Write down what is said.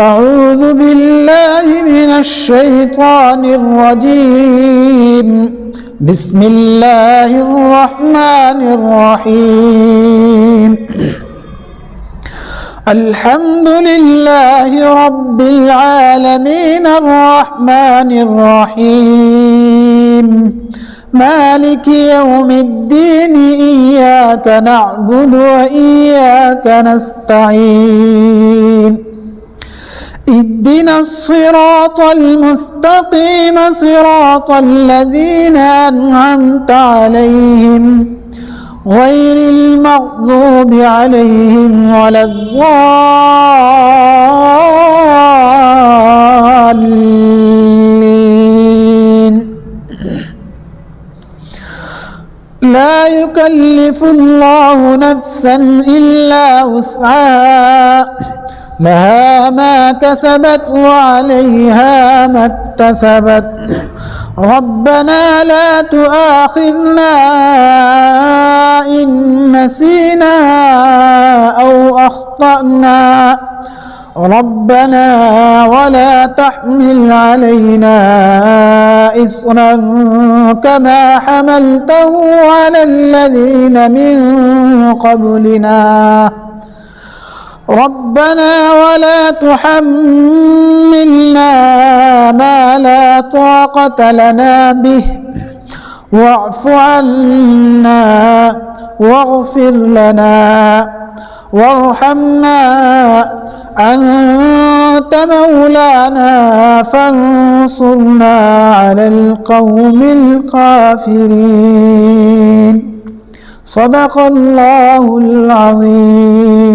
أعوذ بالله من الشيطان الرجيم. بسم الله الرحمن الرحيم. الحمد لله رب العالمين الرحمن الرحيم مالك يوم الدين إياك نعبد وإياك نستعين اهدنا الصراط المستقيم صراط الذين أنعمت عليهم غير المغضوب عليهم ولا الضالين. لا يكلف الله نفسا إلا وسعها لها ما كسبت وعليها ما اكتسبت. ربنا لا تؤاخذنا إن نسينا أو أخطأنا ربنا ولا تحمل علينا إصرا كما حملته على الذين من قبلنا ربنا ولا تحملنا ما لا طاقة لنا به واعف عنا واغفر لنا وارحمنا أنت مولانا فانصرنا على القوم الكافرين. صدق الله العظيم.